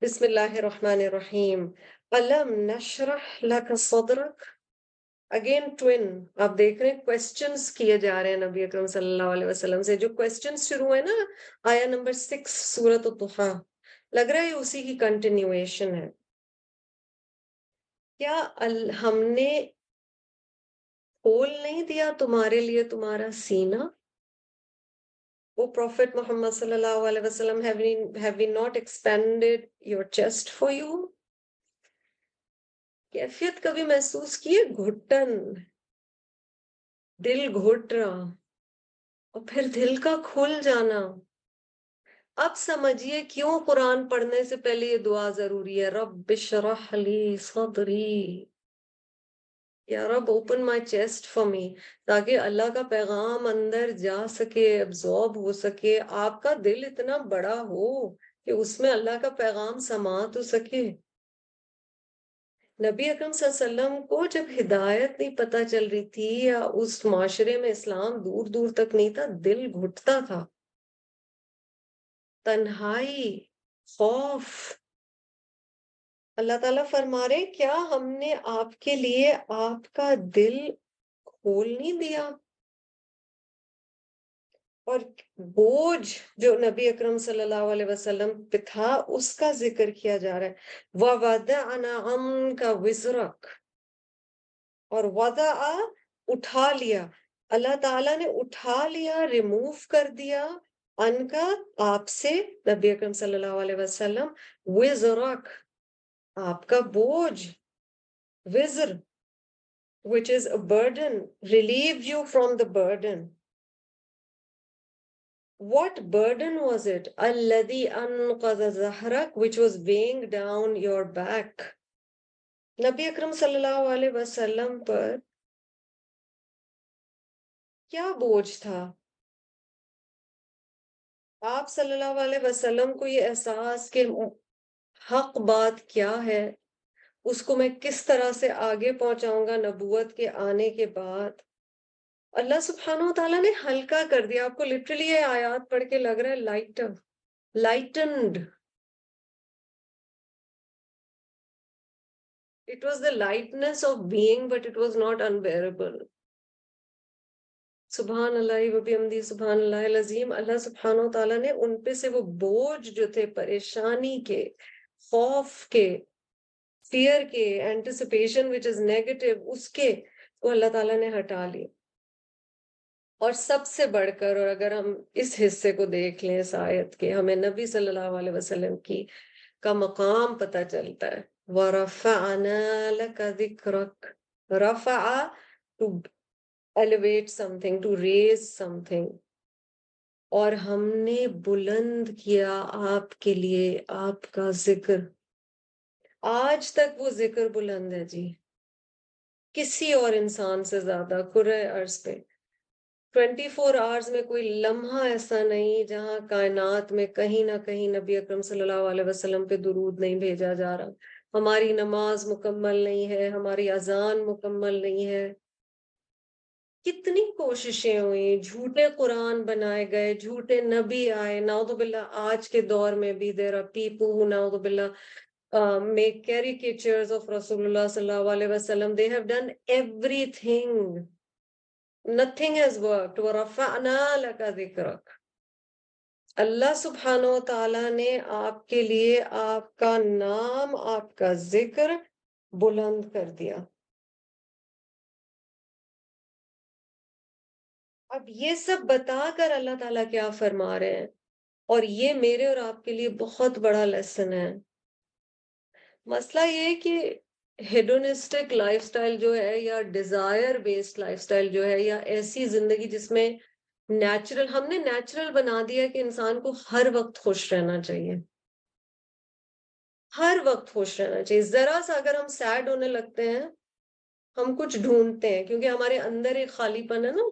بسم اللہ الرحمن الرحیم. علم نشرح لک صدرک. Again twin. آپ دیکھ رہے ہیں کوسچنز کیے جا رہے ہیں نبی اکرم صلی اللہ علیہ وسلم سے. جو کوسچنز شروع ہے نا آیا نمبر 6 سورۃ الضحیٰ، لگ رہا ہے اسی کی کنٹینیویشن ہے. کیا ہم نے کھول نہیں دیا تمہارے لیے تمہارا سینہ؟ او پروفیٹ محمد صلی اللہ علیہ وسلم, have we not expanded your chest for you? کیفیت کبھی محسوس کیے؟ گھٹن، دل گھٹ رہا اور پھر دل کا کھل جانا. اب سمجھیے کیوں قرآن پڑھنے سے پہلے یہ دعا ضروری ہے. رب اشرح لی صدری، یا رب open my chest for me, تاکہ اللہ کا پیغام اندر جا سکے، ابزارب ہو سکے. آپ کا دل اتنا بڑا ہو کہ اس میں اللہ کا پیغام سما تو سکے. نبی اکرم صلی اللہ علیہ وسلم کو جب ہدایت نہیں پتہ چل رہی تھی یا اس معاشرے میں اسلام دور دور تک نہیں تھا، دل گھٹتا تھا. تنہائی، خوف. اللہ تعالیٰ فرما رہے کیا ہم نے آپ کے لیے آپ کا دل کھول نہیں دیا؟ اور بوجھ جو نبی اکرم صلی اللہ علیہ وسلم پہ تھا اس کا ذکر کیا جا رہا ہے. وَوَضَعْنَا عَنْكَ وِزْرَكَ، اور وضع اٹھا لیا، اللہ تعالیٰ نے اٹھا لیا، ریموو کر دیا ان کا آپ سے نبی اکرم صلی اللہ علیہ وسلم. وزرک، آپ کا بوجھ. وزر which is a burden, relieve you from the burden. What burden was it? الذي أنقذ ظهرك, which was weighing down your back. نبی اکرم صلی اللہ علیہ وسلم پر کیا بوجھ تھا؟ آپ صلی اللہ علیہ وسلم کو یہ احساس کہ حق بات کیا ہے، اس کو میں کس طرح سے آگے پہنچاؤں گا نبوت کے آنے کے بعد. اللہ سبحانہ و تعالیٰ نے ہلکا کر دیا. آپ کو لٹرلی یہ آیات پڑھ کے لگ رہا ہے lighter, lightened. It was the lightness of being, but it was not unbearable. سبحان اللہ و بحمدہ سبحان اللہ العظیم. اللہ سبحانہ و تعالیٰ نے ان پہ سے وہ بوجھ جو تھے پریشانی کے، خوف کے، فیئر کے، اینٹیسپیشن which is negative، اس کے وہ اللہ تعالیٰ نے ہٹا لی. اور سب سے بڑھ کر، اور اگر ہم اس حصے کو دیکھ لیں اس آیت کے، ہمیں نبی صلی اللہ علیہ وسلم کی کا مقام پتہ چلتا ہے. وَرَفَعْنَا لَكَ ذِكْرَكَ. رفع to elevate something, to raise something. اور ہم نے بلند کیا آپ کے لیے آپ کا ذکر. آج تک وہ ذکر بلند ہے جی، کسی اور انسان سے زیادہ کرۂ ارض پہ. 24 آورز میں کوئی لمحہ ایسا نہیں جہاں کائنات میں کہیں نہ کہیں نبی اکرم صلی اللہ علیہ وسلم پہ درود نہیں بھیجا جا رہا. ہماری نماز مکمل نہیں ہے، ہماری اذان مکمل نہیں ہے. کتنی کوششیں ہوئی، جھوٹے قرآن بنائے گئے، جھوٹے نبی آئے. نعوذ باللہ آج کے دور میں بھی there are people who نعوذ باللہ make caricatures of رسول اللہ صلی اللہ علیہ وسلم. They have done everything. Nothing has worked. وَرَفَعْنَا لَكَ ذِكْرَكَ. اللہ سبحانہ و تعالیٰ نے آپ کے لیے آپ کا نام، آپ کا ذکر بلند کر دیا. اب یہ سب بتا کر اللہ تعالیٰ کیا فرما رہے ہیں، اور یہ میرے اور آپ کے لیے بہت بڑا لیسن ہے. مسئلہ یہ کہ ہیڈونسٹک لائف سٹائل جو ہے، یا ڈیزائر بیسڈ لائف سٹائل جو ہے، یا ایسی زندگی جس میں نیچرل، ہم نے نیچرل بنا دیا کہ انسان کو ہر وقت خوش رہنا چاہیے، ہر وقت خوش رہنا چاہیے. ذرا سا اگر ہم سیڈ ہونے لگتے ہیں ہم کچھ ڈھونڈتے ہیں، کیونکہ ہمارے اندر ایک خالی پن ہے نا.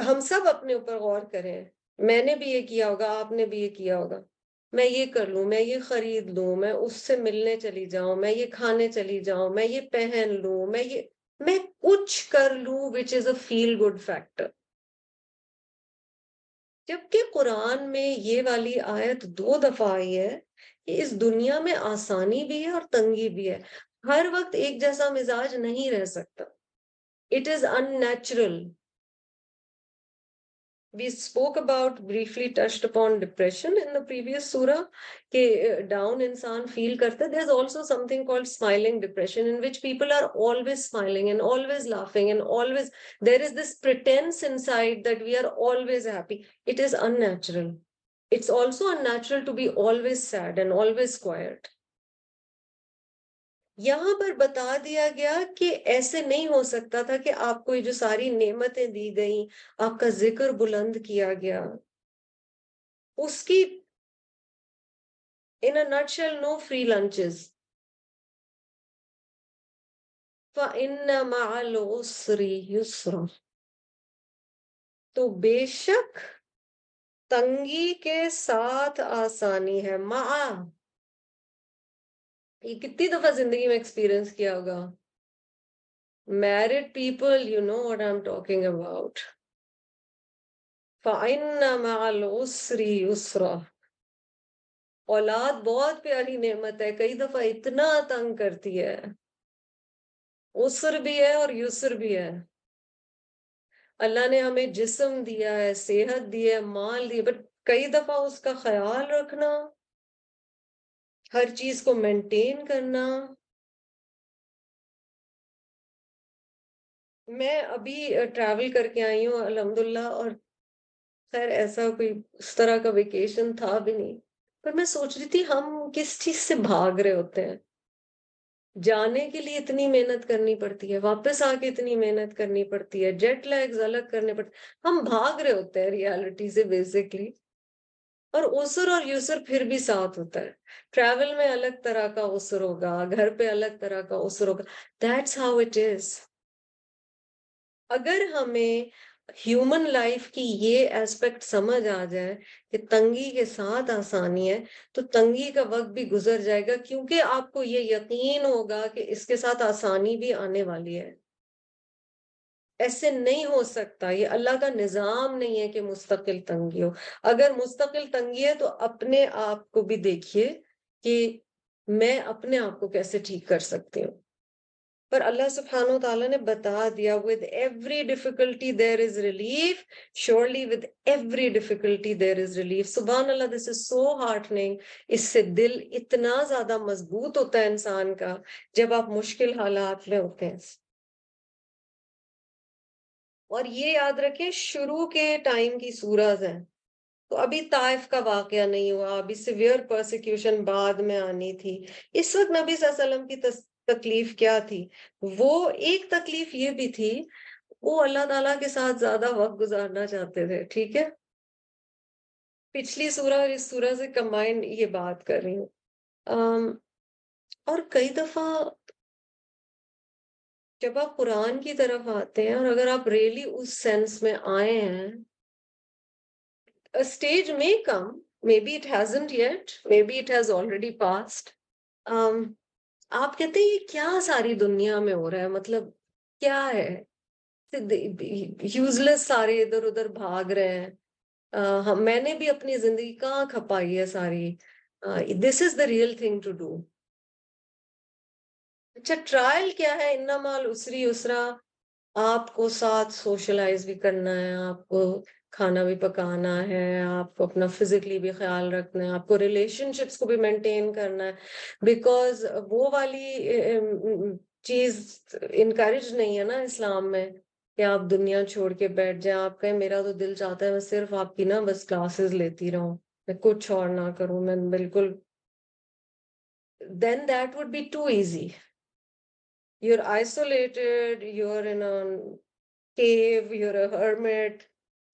ہم سب اپنے اوپر غور کریں. میں نے بھی یہ کیا ہوگا، آپ نے بھی یہ کیا ہوگا. میں یہ کر لوں، میں یہ خرید لوں، میں اس سے ملنے چلی جاؤں، میں یہ کھانے چلی جاؤں، میں یہ پہن لوں، میں کچھ کر لوں which is a feel good factor. جبکہ قرآن میں یہ والی آیت 2 دفعہ آئی ہے کہ اس دنیا میں آسانی بھی ہے اور تنگی بھی ہے. ہر وقت ایک جیسا مزاج نہیں رہ سکتا. It is unnatural. We spoke about, briefly touched upon depression in the previous surah, کہ down انسان feel کرتا ہے. There's also something called smiling depression, in which people are always smiling and always laughing and always, there is this pretense inside that we are always happy. It is unnatural. It's also unnatural to be always sad and always quiet. یہاں پر بتا دیا گیا کہ ایسے نہیں ہو سکتا تھا کہ آپ کو جو ساری نعمتیں دی گئیں، آپ کا ذکر بلند کیا گیا، اس کی in a nutshell no free lunches. فَإِنَّ مَعَ الْعُسْرِ يُسْرًا، تو بے شک تنگی کے ساتھ آسانی ہے. یہ کتنی دفعہ زندگی میں ایکسپیرئنس کیا ہوگا. Married people, you know what I'm talking about. فَإِنَّ مَعَ الْعُسْرِ يُسْرًا. اولاد بہت پیاری نعمت ہے، کئی دفعہ اتنا تنگ کرتی ہے. عسر بھی ہے اور یسر بھی ہے. اللہ نے ہمیں جسم دیا ہے، صحت دی ہے، مال دی ہے، بٹ کئی دفعہ اس کا خیال رکھنا، ہر چیز کو مینٹین کرنا. میں ابھی ٹریول کر کے آئی ہوں الحمدللہ، اور خیر ایسا کوئی اس طرح کا ویکیشن تھا بھی نہیں، پر میں سوچ رہی تھی ہم کس چیز سے بھاگ رہے ہوتے ہیں. جانے کے لیے اتنی محنت کرنی پڑتی ہے، واپس آ کے اتنی محنت کرنی پڑتی ہے، جیٹ لیگز الگ کرنے پڑتے، ہم بھاگ رہے ہوتے ہیں ریالٹی سے بیسکلی. اور عسر اور یسر پھر بھی ساتھ ہوتا ہے. ٹریول میں الگ طرح کا عسر ہوگا، گھر پہ الگ طرح کا عسر ہوگا. That's how it is. اگر ہمیں ہیومن لائف کی یہ ایسپیکٹ سمجھ آ جائے کہ تنگی کے ساتھ آسانی ہے، تو تنگی کا وقت بھی گزر جائے گا، کیونکہ آپ کو یہ یقین ہوگا کہ اس کے ساتھ آسانی بھی آنے والی ہے. ایسے نہیں ہو سکتا، یہ اللہ کا نظام نہیں ہے کہ مستقل تنگی ہو. اگر مستقل تنگی ہے تو اپنے آپ کو بھی دیکھیے کہ میں اپنے آپ کو کیسے ٹھیک کر سکتی ہوں. پر اللہ سبحانہ وتعالیٰ نے بتا دیا with every difficulty there is relief, surely with every difficulty there is relief. سبحان اللہ, this is so heartening. اس سے دل اتنا زیادہ مضبوط ہوتا ہے انسان کا جب آپ مشکل حالات میں ہوتے ہیں. اور یہ یاد رکھیں شروع کے ٹائم کی سورز ہیں، تو ابھی طائف کا واقعہ نہیں ہوا، ابھی سیویئر پرسیکیوشن بعد میں آنی تھی. اس وقت نبی صلی اللہ علیہ وسلم کی تکلیف کیا تھی؟ وہ ایک تکلیف یہ بھی تھی، وہ اللہ تعالیٰ کے ساتھ زیادہ وقت گزارنا چاہتے تھے. ٹھیک ہے، پچھلی سورہ اور اس سورہ سے کمبائن یہ بات کر رہی ہوں. اور کئی دفعہ جب آپ قرآن کی طرف آتے ہیں، اور اگر آپ ریئلی اس سینس میں آئے ہیں، a stage may come, maybe it hasn't yet, maybe it has already passed. آپ کہتے ہیں یہ کیا ساری دنیا میں ہو رہا ہے، مطلب کیا ہے، یوز لیس سارے ادھر ادھر بھاگ رہے ہیں. میں نے بھی اپنی زندگی کہاں کھپائی ہے ساری. This is the real thing to do. اچھا ٹرائل کیا ہے؟ انما العسری یسرا. آپ کو ساتھ سوشلائز بھی کرنا ہے، آپ کو کھانا بھی پکانا ہے، آپ کو اپنا فزیکلی بھی خیال رکھنا ہے، آپ کو ریلیشن شپس کو بھی مینٹین کرنا ہے. بیکاز وہ والی چیز انکریج نہیں ہے نا اسلام میں کہ آپ دنیا چھوڑ کے بیٹھ جائیں. آپ کہیں میرا تو دل چاہتا ہے میں صرف آپ کی نا بس کلاسز لیتی رہوں، میں کچھ اور نہ کروں، میں بالکل. then that would be too easy. You're isolated, you're in a cave, you're a hermit.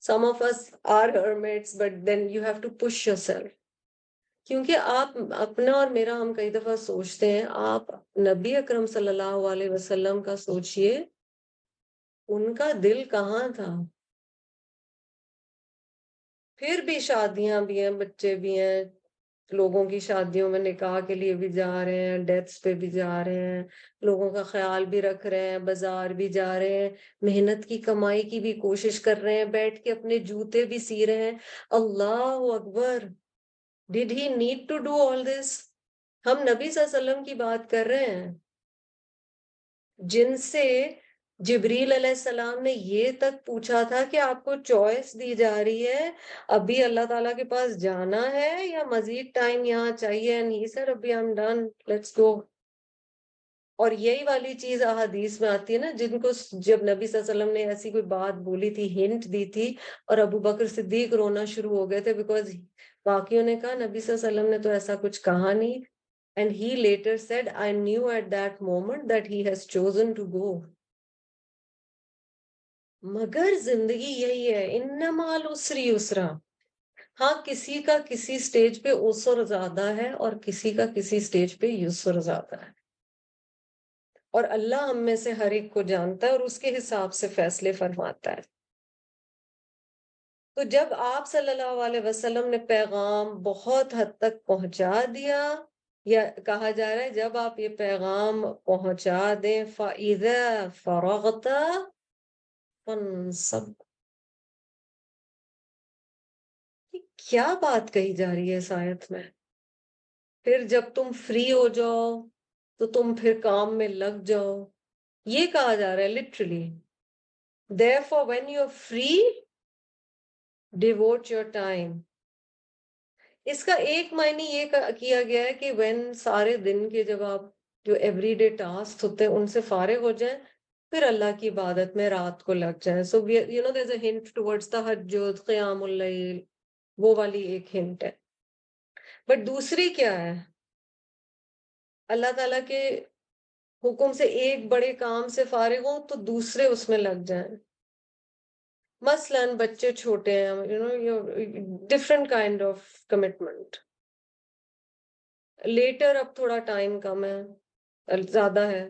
Some of us are hermits, but then you have to push yourself. کیونکہ آپ اپنا اور میرا ہم کئی دفعہ سوچتے ہیں، آپ نبی اکرم صلی اللہ علیہ وسلم کا سوچئے، ان کا دل کہاں تھا. پھر بھی شادیاں بھی ہیں، بچے بھی ہیں، لوگوں کی شادیوں میں نکاح کے لیے بھی جا رہے ہیں، ڈیتھس پہ بھی جا رہے ہیں، لوگوں کا خیال بھی رکھ رہے ہیں، بازار بھی جا رہے ہیں، محنت کی کمائی کی بھی کوشش کر رہے ہیں، بیٹھ کے اپنے جوتے بھی سی رہے ہیں. اللہ اکبر. Did he need to do all this? ہم نبی صلی اللہ علیہ وسلم کی بات کر رہے ہیں جن سے جبریل علیہ السلام نے یہ تک پوچھا تھا کہ آپ کو چوائس دی جا رہی ہے ابھی اللہ تعالیٰ کے پاس جانا ہے یا مزید ٹائم یہاں چاہیے، and he said ابھی I'm done, let's go. اور یہی والی چیز احادیث میں آتی ہے نا، جن کو جب نبی صلی اللہ علیہ وسلم نے ایسی کوئی بات بولی تھی، ہنٹ دی تھی، اور ابو بکر صدیق رونا شروع ہو گئے تھے بیکاز باقیوں نے کہا نبی صلی اللہ علیہ وسلم نے تو ایسا کچھ کہا نہیں. And he later said, I knew at that moment that he has chosen to go. مگر زندگی یہی ہے، انما العسر یسرا. ہاں کسی کا کسی سٹیج پہ عسر زیادہ ہے اور کسی کا کسی سٹیج پہ یسر زیادہ ہے، اور اللہ ہم میں سے ہر ایک کو جانتا ہے اور اس کے حساب سے فیصلے فرماتا ہے. تو جب آپ صلی اللہ علیہ وسلم نے پیغام بہت حد تک پہنچا دیا، یا کہا جا رہا ہے جب آپ یہ پیغام پہنچا دیں فَإِذَا فَرَغْتَ فَانْصَبْ. کیا بات کہی جا رہی ہے اس آیت میں؟ پھر جب تم فری ہو جاؤ تو تم پھر کام میں لگ جاؤ. یہ کہا جا رہا ہے literally. Therefore when you're free, devote your time. اس کا ایک معنی یہ کیا گیا ہے کہ when سارے دن کے جب آپ جو ایوری ڈے ٹاسک ہوتے ہیں ان سے فارغ ہو جائیں پھر اللہ کی عبادت میں رات کو لگ جائیں. So there's a hint towards تہجد، قیام اللیل، وہ والی ایک ہنٹ ہے. بٹ دوسری کیا ہے؟ اللہ تعالیٰ کے حکم سے ایک بڑے کام سے فارغ ہوں تو دوسرے اس میں لگ جائیں. مثلاً بچے چھوٹے ہیں، different kind of commitment. Later اب تھوڑا ٹائم کم ہے، زیادہ ہے.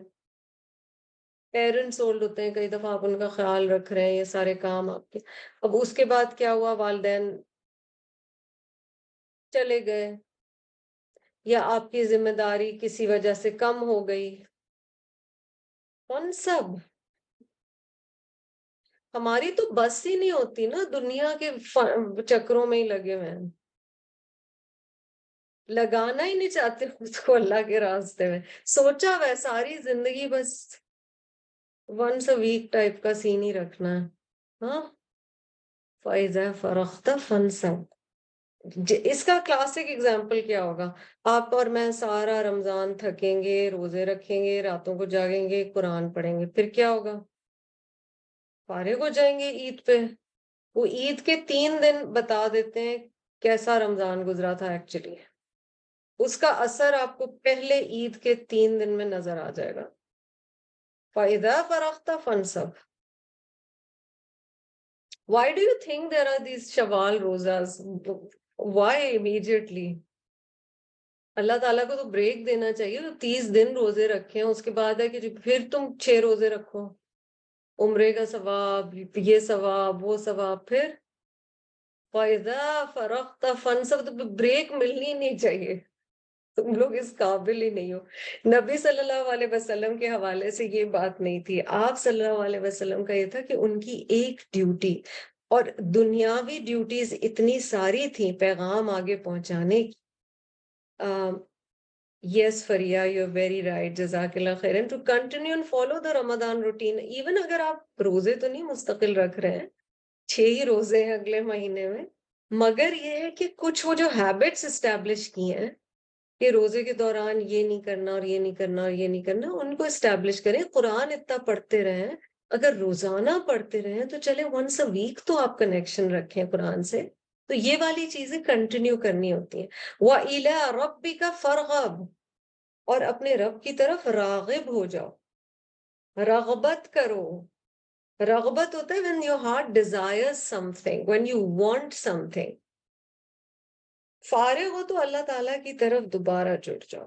پیرنٹس اولڈ ہوتے ہیں، کئی دفعہ آپ ان کا خیال رکھ رہے ہیں، یہ سارے کام آپ کے. اب اس کے بعد کیا ہوا، والدین چلے گئے یا آپ کی ذمہ داری کسی وجہ سے کم ہو گئی. کون سب ہماری تو بس ہی نہیں ہوتی نا، دنیا کے چکروں میں ہی لگے ہوئے ہیں، لگانا ہی نہیں چاہتے اس کو اللہ کے راستے میں. سوچا ہوا ہے ساری زندگی بس ونس اے ویک ٹائپ کا سین ہی رکھنا ہے. ہاں فَإِذَا فَرَغْتَ فَانْصَبْ. اس کا کلاسک اگزامپل کیا ہوگا؟ آپ اور میں سارا رمضان تھکیں گے، روزے رکھیں گے، راتوں کو جاگیں گے، قرآن پڑھیں گے، پھر کیا ہوگا؟ فارغ ہو جائیں گے عید پہ. وہ عید کے 3 دن بتا دیتے ہیں کیسا رمضان گزرا تھا ایکچولی. اس کا اثر آپ کو پہلے عید کے 3 دن میں نظر آ جائے گا. فَإِذَا فَرَغْتَ فَانْصَبْ. Why do you think there are these Shawwal rosas? Why immediately? اللہ تعالیٰ کو تو بریک دینا چاہیے. تو 30 دن روزے رکھے ہیں، اس کے بعد ہے کہ پھر تم 6 روزے رکھو، عمرے کا ثواب، یہ ثواب، وہ ثواب. پھر فَإِذَا فَرَغْتَ فَانْصَبْ. تو بریک ملنی نہیں چاہیے، تم لوگ اس قابل ہی نہیں ہو. نبی صلی اللہ علیہ وسلم کے حوالے سے یہ بات نہیں تھی. آپ صلی اللہ علیہ وسلم کا یہ تھا کہ ان کی ایک ڈیوٹی، اور دنیاوی ڈیوٹیز اتنی ساری تھیں پیغام آگے پہنچانے کی. Yes, Faria, you're very right. Jazakallah khairan. To continue and follow the Ramadan routine. Even اگر آپ روزے تو نہیں مستقل رکھ رہے ہیں، 6 ہی روزے ہیں اگلے مہینے میں، مگر یہ ہے کہ کچھ وہ جو ہیبٹس اسٹیبلش کی ہیں کہ روزے کے دوران یہ نہیں کرنا اور یہ نہیں کرنا اور یہ نہیں کرنا، ان کو اسٹیبلش کریں. قرآن اتنا پڑھتے رہیں، اگر روزانہ پڑھتے رہیں تو چلے ونس اے ویک تو آپ کنیکشن رکھیں قرآن سے. تو یہ والی چیزیں کنٹینیو کرنی ہوتی ہیں. وَإِلَىٰ رَبِّكَ فَارْغَب. اور اپنے رب کی طرف راغب ہو جاؤ، رغبت کرو. رغبت ہوتا ہے when your heart desires something, when you want something. فارغ ہو تو اللہ تعالیٰ کی طرف دوبارہ جڑ جاؤ.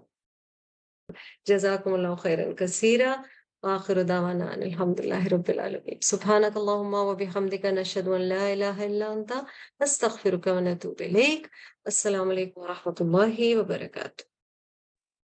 جزاکم اللہ خیرن کثیرہ. وآخر دعوانا ان الحمد لله رب العالمين. سبحانك اللهم وبحمدك نشهد ان لا اله الا انت نستغفرك ونتوب اليك. السلام عليكم ورحمة الله وبركاته.